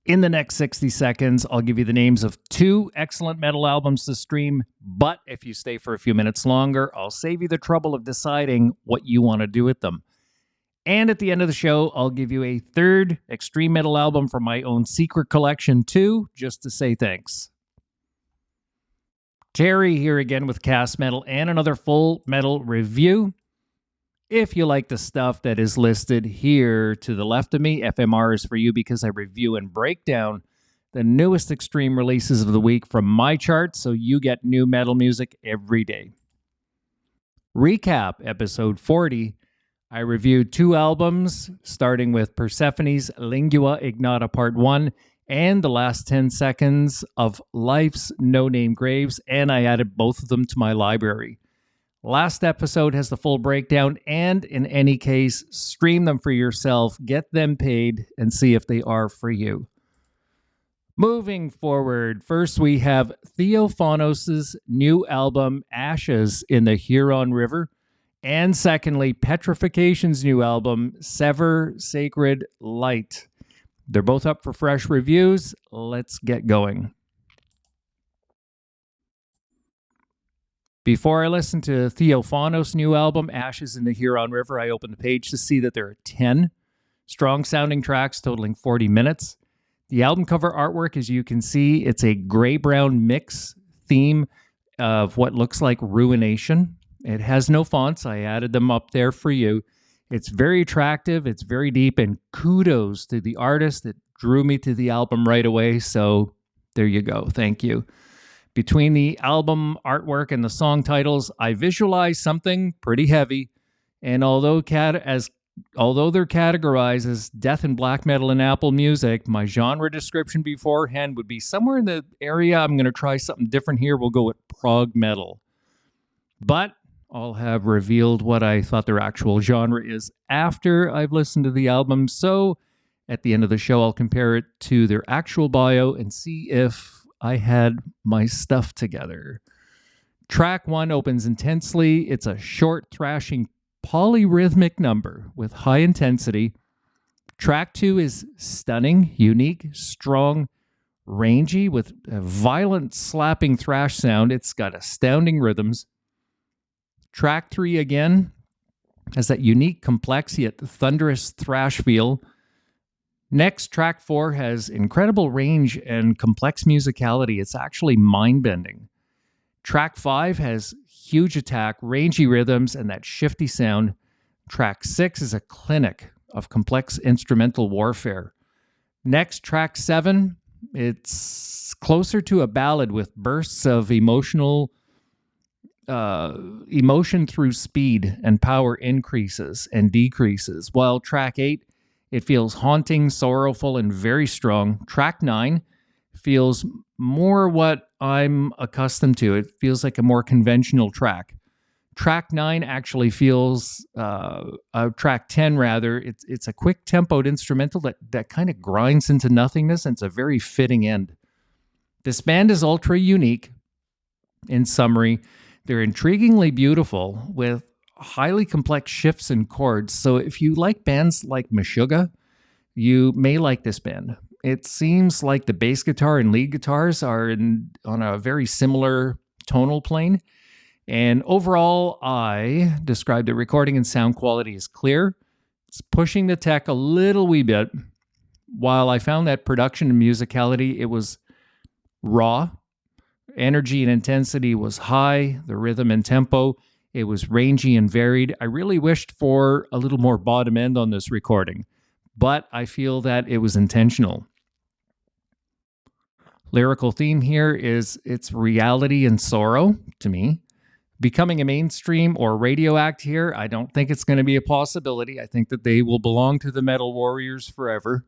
In the next 60 seconds, I'll give you the names of 2 excellent metal albums to stream, but if you stay for a few minutes longer, I'll save you the trouble of deciding what you want to do with them. And at the end of the show, I'll give you a 3rd extreme metal album from my own secret collection too, just to say thanks. Terry here again with Cast Metal and another full metal review. If you like the stuff that is listed here to the left of me, FMR is for you because I review and break down the newest extreme releases of the week from my chart, so you get new metal music every day. Recap, episode 40. I reviewed 2 albums, starting with Persephone's Lingua Ignota Part 1 and the last 10 seconds of Life's No Name Graves, and I added both of them to my library. Last episode has the full breakdown, and in any case, stream them for yourself, get them paid, and see if they are for you. Moving forward, first we have Theophonos' new album, Ashes in the Huron River, and secondly, Petrification's new album, Sever Sacred Light. They're both up for fresh reviews. Let's get going. Before I listen to Theophonos' new album, Ashes in the Huron River, I opened the page to see that there are 10 strong-sounding tracks totaling 40 minutes. The album cover artwork, as you can see, it's a gray-brown mix theme of what looks like ruination. It has no fonts. I added them up there for you. It's very attractive. It's very deep, and kudos to the artist that drew me to the album right away. So there you go. Thank you. Between the album artwork and the song titles, I visualize something pretty heavy, and although they're categorized as death and black metal in Apple Music, my genre description beforehand would be somewhere in the area. I'm going to try something different here. We'll go with prog metal. But I'll have revealed what I thought their actual genre is after I've listened to the album, so at the end of the show, I'll compare it to their actual bio and see if I had my stuff together. Track 1 opens intensely. It's a short, thrashing, polyrhythmic number with high intensity. Track 2 is stunning, unique, strong, rangy, with a violent slapping thrash sound. It's got astounding rhythms. Track 3 again has that unique, complex, yet thunderous thrash feel. Next, track 4 has incredible range and complex musicality. It's actually mind-bending. Track 5 has huge attack, rangy rhythms, and that shifty sound. Track 6 is a clinic of complex instrumental warfare. Next, track 7, it's closer to a ballad with bursts of emotion through speed and power increases and decreases, while track 8, it feels haunting, sorrowful, and very strong. Track 9 feels more what I'm accustomed to. It feels like a more conventional track. Track 9 actually feels, track 10 rather, it's a quick-tempoed instrumental that kind of grinds into nothingness, and it's a very fitting end. This band is ultra unique. In summary, they're intriguingly beautiful with highly complex shifts and chords. So if you like bands like Meshuggah, you may like this band. It seems like the bass guitar and lead guitars are on a very similar tonal plane. And overall, I describe the recording and sound quality as clear. It's pushing the tech a little wee bit. While I found that production and musicality, it was raw. Energy and intensity was high. The rhythm and tempo, it was rangy and varied. I really wished for a little more bottom end on this recording, but I feel that it was intentional. Lyrical theme here is it's reality and sorrow to me. Becoming a mainstream or radio act here, I don't think it's going to be a possibility. I think that they will belong to the Metal Warriors forever.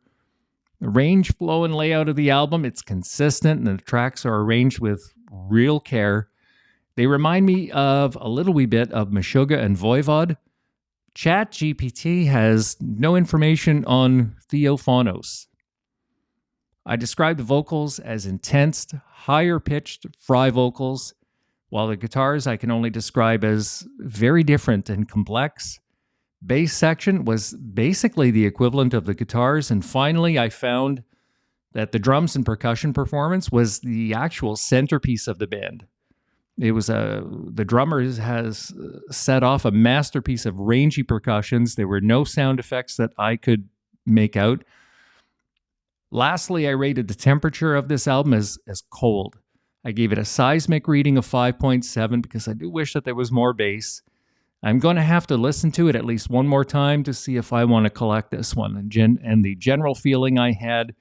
The range, flow, and layout of the album, it's consistent, and the tracks are arranged with real care. They remind me of a little wee bit of Meshuggah and Voivod. ChatGPT has no information on Theophonos. I describe the vocals as intense, higher-pitched fry vocals, while the guitars I can only describe as very different and complex. Bass section was basically the equivalent of the guitars, and finally I found that the drums and percussion performance was the actual centerpiece of the band. It was the drummer has set off a masterpiece of rangy percussions. There were no sound effects that I could make out. Lastly, I rated the temperature of this album as cold. I gave it a seismic reading of 5.7 because I do wish that there was more bass. I'm going to have to listen to it at least one more time to see if I want to collect this one. And the general feeling I had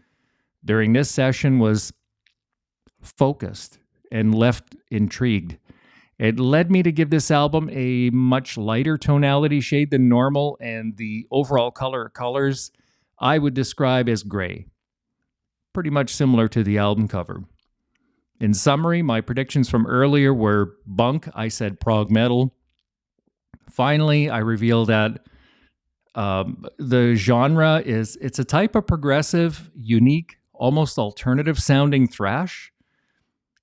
during this session was focused and left intrigued. It led me to give this album a much lighter tonality shade than normal, and the overall colors I would describe as gray. Pretty much similar to the album cover. In summary, my predictions from earlier were bunk. I said prog metal. Finally, I revealed that the genre it's a type of progressive, unique, almost alternative sounding thrash.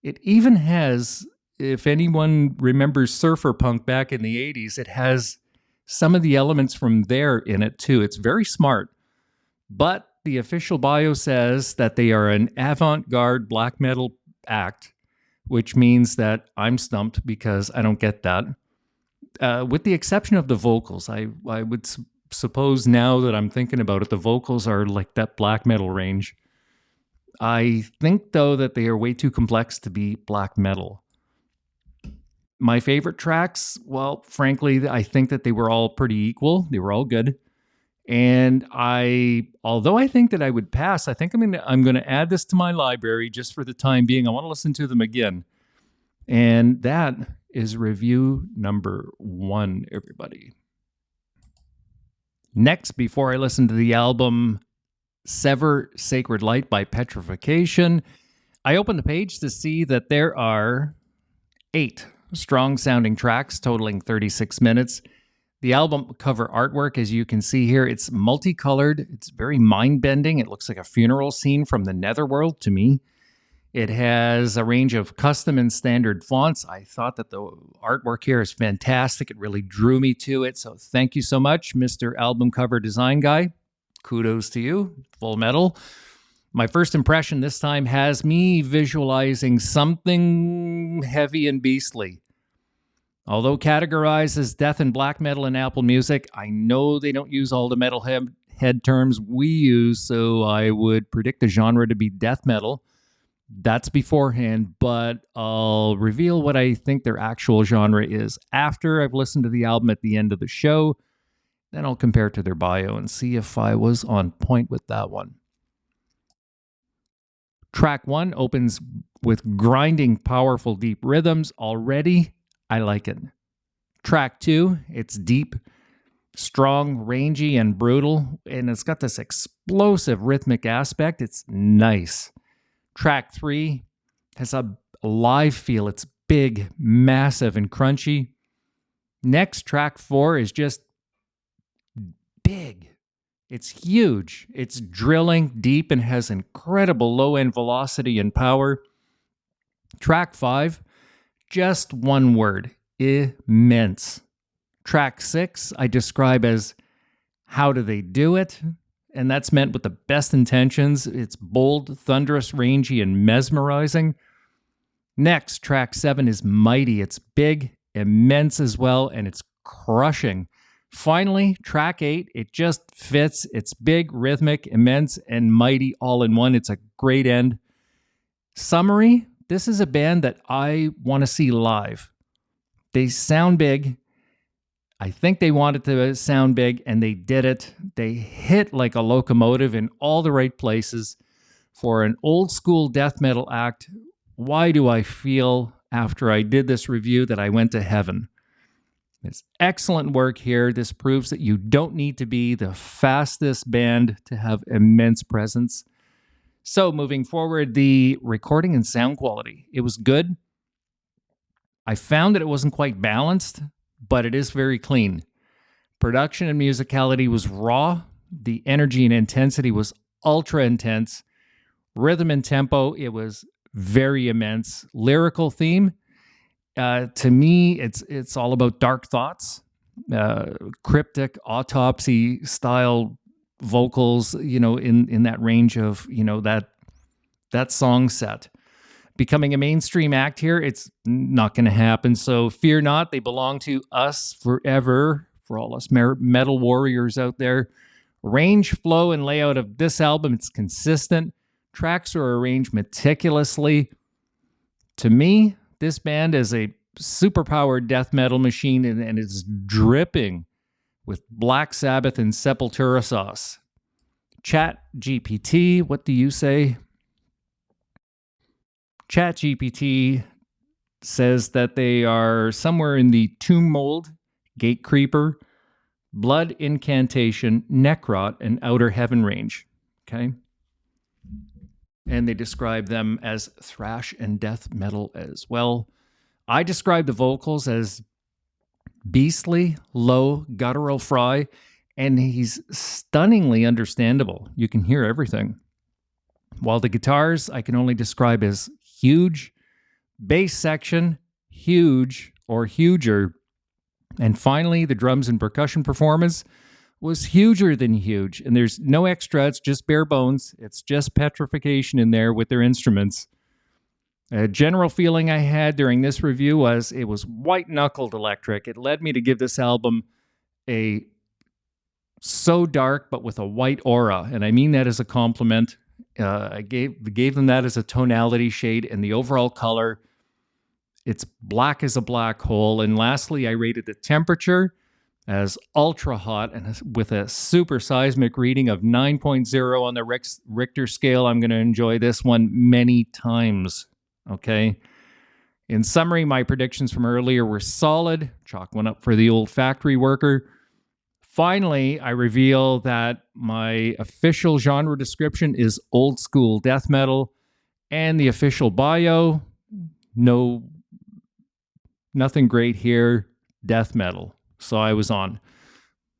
It even has, if anyone remembers surfer punk back in the 80s, it has some of the elements from there in it too. It's very smart. But the official bio says that they are an avant-garde black metal act, which means that I'm stumped because I don't get that. With the exception of the vocals, I would suppose now that I'm thinking about it, the vocals are like that black metal range. I think, though, that they are way too complex to be black metal. My favorite tracks, well, frankly, I think that they were all pretty equal. They were all good. And although I think that I would pass, I think I'm going to add this to my library just for the time being. I want to listen to them again. And that is review number 1, everybody. Next, before I listen to the album Sever Sacred Light by Petrification, I opened the page to see that there are 8 strong-sounding tracks totaling 36 minutes. The album cover artwork, as you can see here, it's multicolored. It's very mind-bending. It looks like a funeral scene from the netherworld to me. It has a range of custom and standard fonts. I thought that the artwork here is fantastic. It really drew me to it. So thank you so much, Mr. Album Cover Design Guy. Kudos to you. Full metal. My first impression this time has me visualizing something heavy and beastly. Although categorized as death and black metal in Apple Music, I know they don't use all the metalhead terms we use, so I would predict the genre to be death metal. That's beforehand, but I'll reveal what I think their actual genre is after I've listened to the album at the end of the show. Then I'll compare it to their bio and see if I was on point with that one. Track 1 opens with grinding, powerful, deep rhythms. Already, I like it. Track 2, it's deep, strong, rangy, and brutal, and it's got this explosive rhythmic aspect. It's nice. Track 3 has a live feel. It's big, massive, and crunchy. Next, track 4 is just big. It's huge. It's drilling deep and has incredible low-end velocity and power. Track 5, just one word, immense. Track 6, I describe as how do they do it? And that's meant with the best intentions. It's bold, thunderous, rangy, and mesmerizing. Next, track 7 is mighty. It's big, immense as well, and it's crushing. Finally, track 8, it just fits. It's big, rhythmic, immense, and mighty all in one. It's a great end. Summary, this is a band that I want to see live. They sound big. I think they wanted to sound big, and they did it. They hit like a locomotive in all the right places. For an old school death metal act, why do I feel after I did this review that I went to heaven? It's excellent work here. This proves that you don't need to be the fastest band to have immense presence. So moving forward, the recording and sound quality. It was good. I found that it wasn't quite balanced, but it is very clean. Production and musicality was raw. The energy and intensity was ultra intense. Rhythm and tempo, it was very immense. Lyrical theme, to me, it's all about dark thoughts, cryptic autopsy style vocals, in that range of, that that song set. Becoming a mainstream act here, it's not going to happen. So fear not, they belong to us forever, for all us metal warriors out there. Range, flow, and layout of this album, it's consistent. Tracks are arranged meticulously. To me, this band is a superpowered death metal machine, and it's dripping with Black Sabbath and Sepultura sauce. Chat GPT, what do you say? ChatGPT says that they are somewhere in the Tomb Mold, Gate Creeper, Blood Incantation, Necrot, and Outer Heaven range. Okay? And they describe them as thrash and death metal as well. I describe the vocals as beastly, low, guttural fry, and he's stunningly understandable. You can hear everything. While the guitars I can only describe as huge, bass section, huge or huger. And finally, the drums and percussion performance was huger than huge. And there's no extra, it's just bare bones. It's just Petrification in there with their instruments. A general feeling I had during this review was it was white-knuckled electric. It led me to give this album a so dark, but with a white aura. And I mean that as a compliment. I gave them that as a tonality shade, and the overall color, it's black as a black hole. And lastly, I rated the temperature as ultra hot and with a super seismic reading of 9.0 on the Richter scale. I'm going to enjoy this one many times. Okay. In summary, my predictions from earlier were solid. Chalk one up for the old factory worker. Finally, I reveal that my official genre description is old school death metal, and the official bio, nothing great here, death metal. So I was on.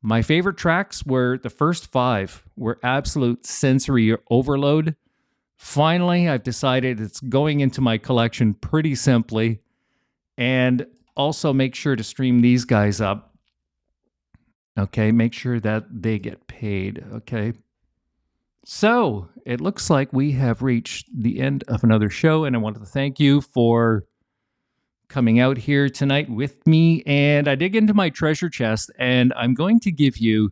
My favorite tracks were the first 5 were absolute sensory overload. Finally, I've decided it's going into my collection pretty simply, and also make sure to stream these guys up. Okay, make sure that they get paid, okay? So, it looks like we have reached the end of another show, and I wanted to thank you for coming out here tonight with me. And I dig into my treasure chest, and I'm going to give you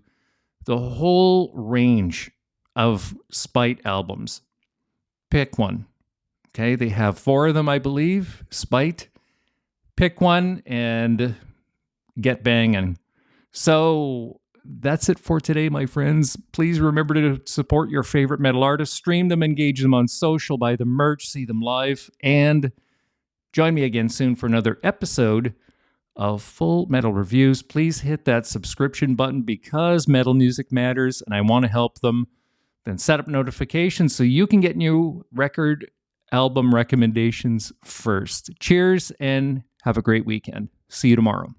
the whole range of Spite albums. Pick one, okay? They have 4 of them, I believe, Spite. Pick one and get banging. So that's it for today, my friends. Please remember to support your favorite metal artists, stream them, engage them on social, buy them merch, see them live, and join me again soon for another episode of Full Metal Reviews. Please hit that subscription button because metal music matters and I want to help them. Then set up notifications so you can get new record album recommendations first. Cheers and have a great weekend. See you tomorrow.